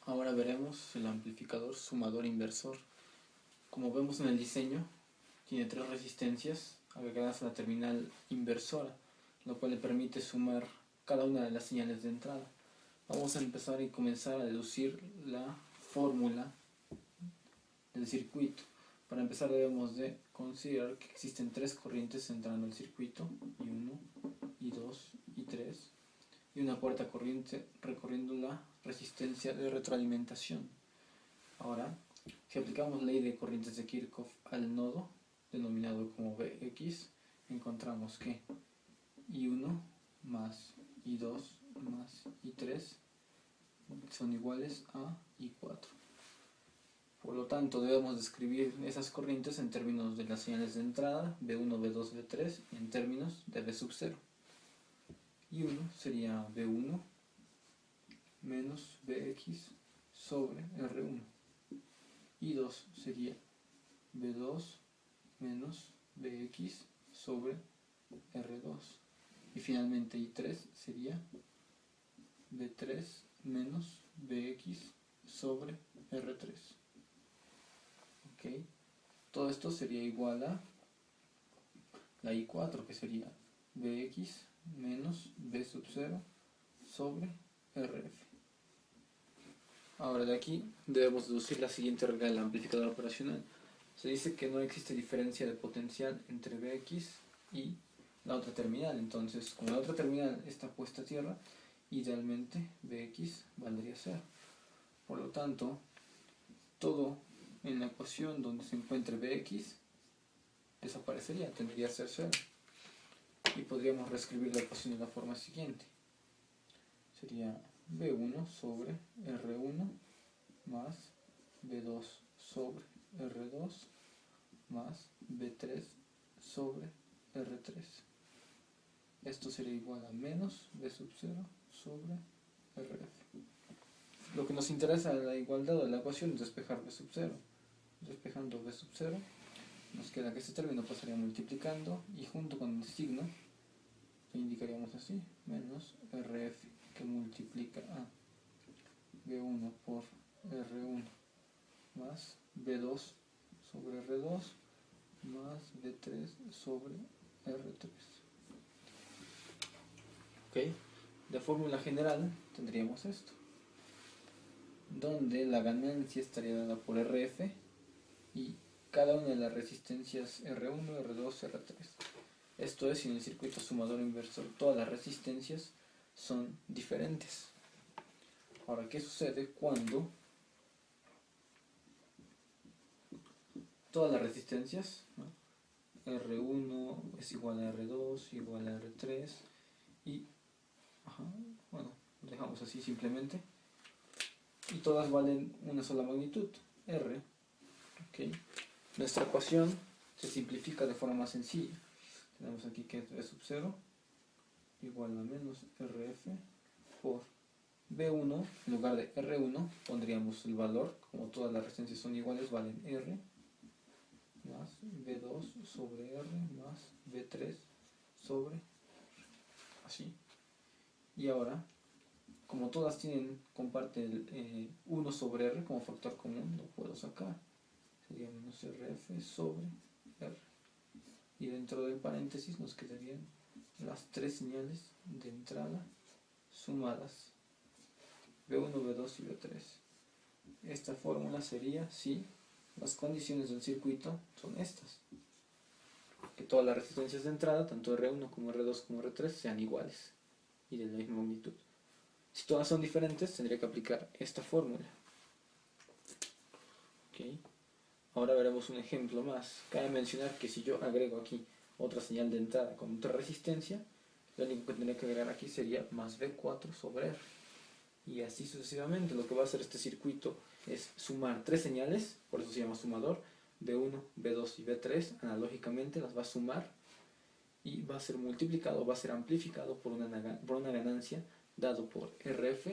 Ahora veremos el amplificador sumador inversor. Como vemos en el diseño, tiene tres resistencias agregadas a la terminal inversora, lo cual le permite sumar cada una de las señales de entrada. Vamos a empezar y comenzar a deducir la fórmula del circuito. Para empezar debemos de considerar que existen tres corrientes entrando al circuito, I1, I2 y 3, y una cuarta corriente recorriendo la resistencia de retroalimentación. Ahora, si aplicamos ley de corrientes de Kirchhoff al nodo, denominado como Vx, encontramos que I1 más I2 más I3 son iguales a I4. Por lo tanto, debemos describir esas corrientes en términos de las señales de entrada, V1, V2, V3, y en términos de V sub 0. I1 sería V1 menos Vx sobre R1. I2 sería V2 menos Vx sobre R2. Y finalmente I3 sería V3 menos Vx sobre R3. ¿Okay? Todo esto sería igual a la I4, que sería Vx menos V sub 0 sobre Rf. Ahora de aquí debemos deducir la siguiente regla del amplificador operacional. Se dice que no existe diferencia de potencial entre Vx y la otra terminal. Entonces, como la otra terminal está puesta a tierra, idealmente Vx valdría 0. Por lo tanto, todo en la ecuación donde se encuentre Vx desaparecería, tendría que ser 0. Y podríamos reescribir la ecuación de la forma siguiente. Sería V1 sobre R1 más V2 sobre R2 más V3 sobre R3. Esto sería igual a menos V sub 0 sobre Rf. Lo que nos interesa de la igualdad de la ecuación es despejar V sub 0. Despejando V sub 0, nos queda que este término pasaría multiplicando y junto con el signo lo indicaríamos así, menos Rf, que multiplica a V1 por R1 más V2 sobre R2 más V3 sobre R3. ¿Okay? De fórmula general tendríamos esto, donde la ganancia estaría dada por Rf y cada una de las resistencias R1, R2, R3. Esto es, si en el circuito sumador inversor todas las resistencias son diferentes. Ahora, ¿qué sucede cuando todas las resistencias, ¿no? R1 es igual a R2, igual a R3 y, bueno, lo dejamos así simplemente, y todas valen una sola magnitud, R. ¿Okay? Nuestra ecuación se simplifica de forma más sencilla. Tenemos aquí que es V sub 0 igual a menos Rf por V1, en lugar de R1 pondríamos el valor, como todas las resistencias son iguales, valen R, más V2 sobre R más V3 sobre, así. Y ahora, como todas comparten 1 sobre R como factor común, lo puedo sacar. Sería menos Rf sobre R. Y dentro del paréntesis nos quedarían las tres señales de entrada sumadas, V1, V2 y V3. Esta fórmula sería si las condiciones del circuito son estas: que todas las resistencias de entrada, tanto R1 como R2 como R3, sean iguales y de la misma magnitud. Si todas son diferentes, tendría que aplicar esta fórmula. ¿Okay? Ahora veremos un ejemplo más. Cabe mencionar que si yo agrego aquí otra señal de entrada con otra resistencia, lo único que tendría que agregar aquí sería más V4 sobre R. Y así sucesivamente. Lo que va a hacer este circuito es sumar tres señales, por eso se llama sumador, V1, V2 y V3, analógicamente las va a sumar y va a ser multiplicado, va a ser amplificado por una ganancia dado por Rf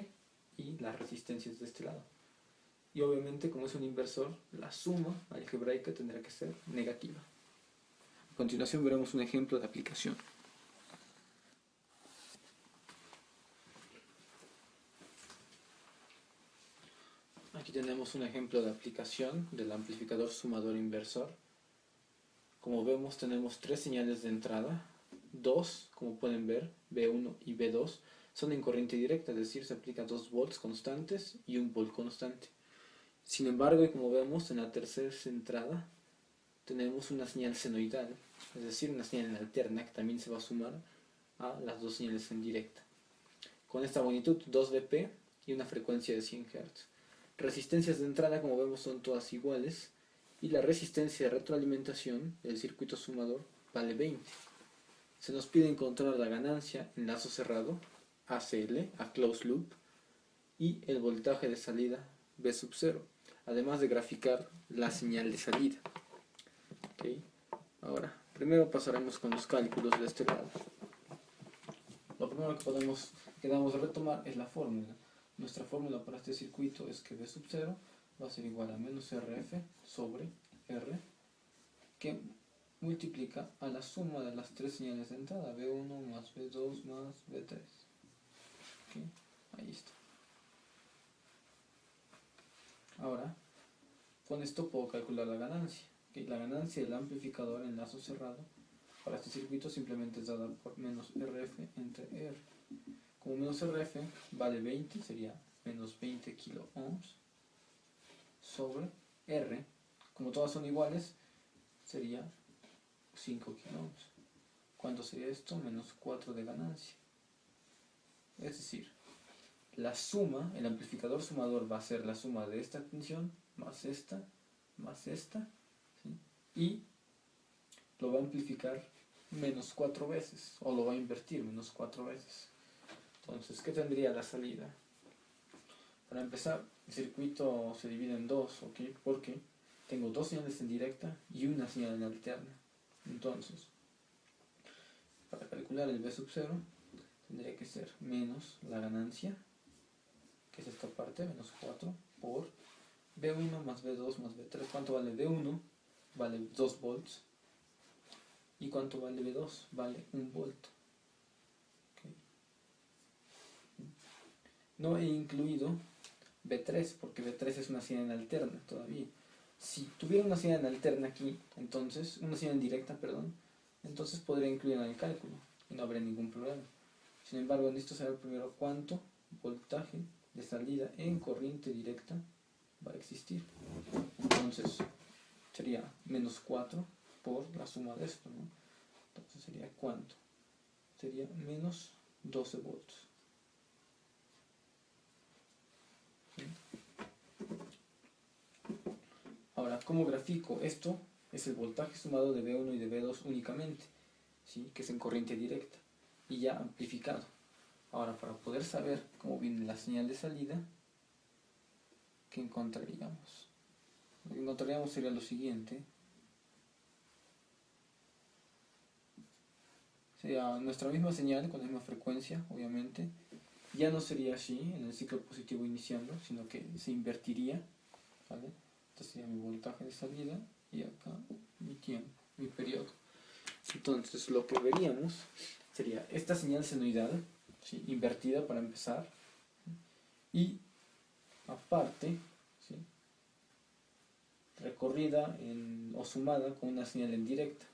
y las resistencias de este lado. Y obviamente, como es un inversor, la suma algebraica tendrá que ser negativa. A continuación veremos un ejemplo de aplicación. Aquí tenemos un ejemplo de aplicación del amplificador sumador inversor. Como vemos, tenemos tres señales de entrada. Dos, como pueden ver, B1 y B2, son en corriente directa, es decir, se aplica 2 volts constantes y 1 volt constante. Sin embargo, y como vemos en la tercera entrada, tenemos una señal senoidal, es decir, una señal en alterna que también se va a sumar a las dos señales en directa. Con esta magnitud 2 dp y una frecuencia de 100 Hz. Resistencias de entrada, como vemos, son todas iguales y la resistencia de retroalimentación del circuito sumador vale 20. Se nos pide encontrar la ganancia en lazo cerrado, ACL, a closed loop, y el voltaje de salida V sub 0, además de graficar la señal de salida. ¿Okay? Ahora, primero pasaremos con los cálculos de este lado. Lo primero que debemos retomar es la fórmula. Nuestra fórmula para este circuito es que V sub 0 va a ser igual a menos RF sobre R, que multiplica a la suma de las tres señales de entrada, B1 más B2 más B3. ¿Okay? Ahí está. Ahora, con esto puedo calcular la ganancia. ¿Okay? La ganancia del amplificador en lazo cerrado para este circuito simplemente es dada por menos RF entre R. Como menos RF vale 20, sería menos 20 kilo ohms sobre R. Como todas son iguales, sería 5 kilo ohms. ¿Cuánto sería esto? Menos 4 de ganancia. Es decir, la suma, el amplificador sumador va a ser la suma de esta tensión más esta, ¿sí? Y lo va a amplificar menos 4 veces, o lo va a invertir menos 4 veces. Entonces, ¿qué tendría la salida? Para empezar, el circuito se divide en dos, ¿ok? Porque tengo dos señales en directa y una señal en alterna. Entonces, para calcular el V sub 0, tendría que ser menos la ganancia, que es esta parte, menos 4, por B1 más B2 más B3. ¿Cuánto vale B1? Vale 2 volts. ¿Y cuánto vale B2? Vale 1 volt. Okay. No he incluido B3, porque B3 es una señal alterna todavía. Si tuviera una señal alterna aquí, entonces, una señal directa, perdón, entonces podría incluirla en el cálculo y no habría ningún problema. Sin embargo, necesito saber primero cuánto voltaje de salida en corriente directa va a existir. Entonces, sería menos 4 por la suma de esto, ¿no? Entonces sería ¿cuánto? Sería menos 12 volts. ¿Sí? Ahora, ¿cómo grafico? Esto es el voltaje sumado de B1 y de B2 únicamente, ¿sí? Que es en corriente directa y ya amplificado. Ahora, para poder saber cómo viene la señal de salida, ¿qué encontraríamos? Lo que encontraríamos sería lo siguiente. Sería nuestra misma señal con la misma frecuencia, obviamente. Ya no sería así en el ciclo positivo iniciando, sino que se invertiría, ¿vale? Este sería mi voltaje de salida y acá mi tiempo, mi periodo. Entonces lo que veríamos sería esta señal senoidal, ¿sí? Invertida para empezar, y aparte, ¿sí? Recorrida o sumada con una señal en directa.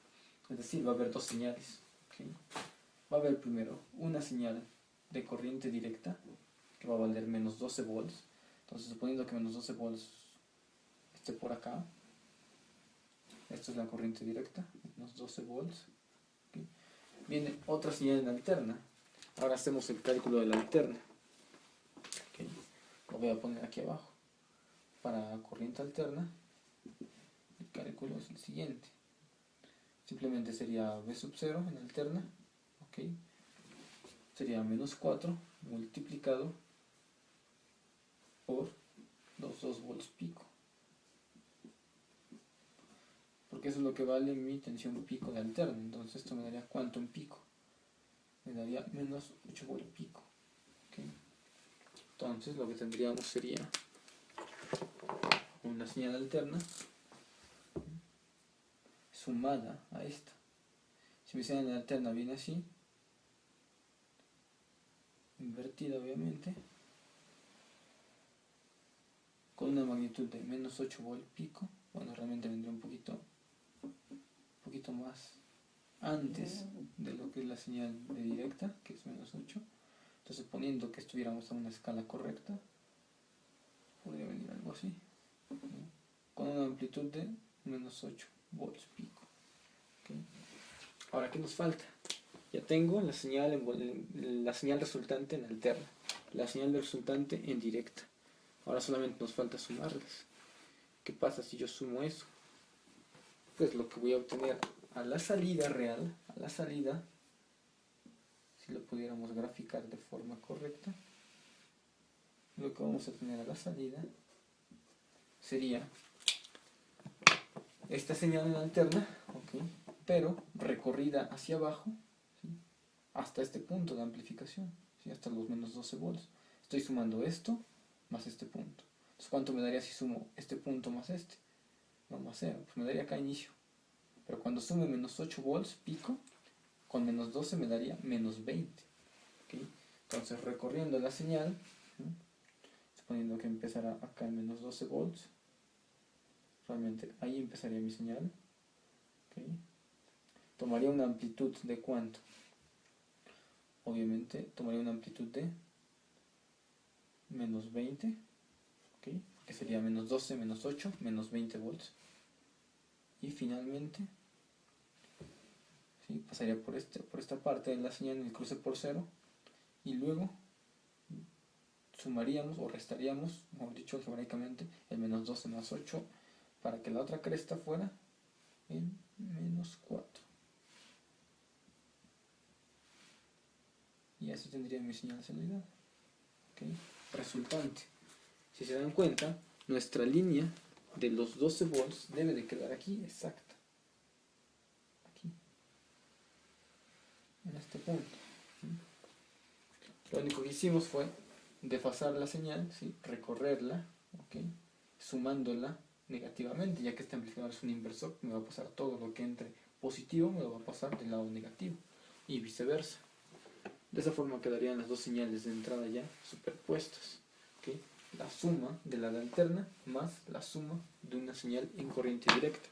Es decir, va a haber dos señales. ¿Okay? Va a haber primero una señal de corriente directa que va a valer menos 12 volts. Entonces, suponiendo que menos 12 volts esté por acá, esto es la corriente directa, menos 12 volts. ¿Okay? Viene otra señal en alterna. Ahora hacemos el cálculo de la alterna. ¿Okay? Lo voy a poner aquí abajo. Para corriente alterna, el cálculo es el siguiente. Simplemente sería V sub 0 en alterna. ¿Okay? Sería menos 4 multiplicado por los 2 volts pico, porque eso es lo que vale mi tensión pico de alterna. Entonces esto me daría ¿cuánto en pico? Me daría menos 8 volts pico. ¿Okay? Entonces lo que tendríamos sería una señal alterna sumada a esta. Si mi señal alterna viene así, invertida obviamente, con una magnitud de menos 8 volt pico. Bueno, realmente vendría un poquito más antes de lo que es la señal de directa, que es menos 8. Entonces, poniendo que estuviéramos a una escala correcta, podría venir algo así, ¿no? Con una amplitud de menos 8 volts pico. ¿Okay? Ahora, ¿qué nos falta? Ya tengo la señal resultante en alterna, la señal resultante en directa. Ahora solamente nos falta sumarlas. ¿Qué pasa si yo sumo eso? Pues lo que voy a obtener a la salida real, si lo pudiéramos graficar de forma correcta, lo que vamos a tener a la salida sería esta señal en alterna, ¿okay? Pero recorrida hacia abajo, ¿sí? Hasta este punto de amplificación, ¿sí? Hasta los menos 12 volts. Estoy sumando esto más este punto. Entonces, ¿cuánto me daría si sumo este punto más este? No, más 0, pues me daría acá inicio. Pero cuando sume menos 8 volts pico, con menos 12 me daría menos 20. ¿Okay? Entonces, recorriendo la señal, suponiendo que empezara acá en menos 12 volts, realmente ahí empezaría mi señal. ¿Okay? Tomaría una amplitud de ¿cuánto? Obviamente tomaría una amplitud de menos 20, ¿okay? Que sería menos 12, menos 8, menos 20 volts. Y finalmente, ¿sí? Pasaría por esta parte de la señal en el cruce por 0, y luego sumaríamos o restaríamos, mejor dicho algebraicamente, el menos 12 más 8 para que la otra cresta fuera en menos 4. Y así tendría mi señal salida. ¿Okay? Resultante. Si se dan cuenta, nuestra línea de los 12 volts debe de quedar aquí exacta. Aquí. En este punto. Lo único que hicimos fue desfasar la señal, ¿sí? Recorrerla, ¿okay? Sumándola negativamente, ya que este amplificador es un inversor, me va a pasar todo lo que entre positivo, me lo va a pasar del lado negativo, y viceversa. De esa forma quedarían las dos señales de entrada ya superpuestas. ¿Okay? La suma de la alterna más la suma de una señal en corriente directa.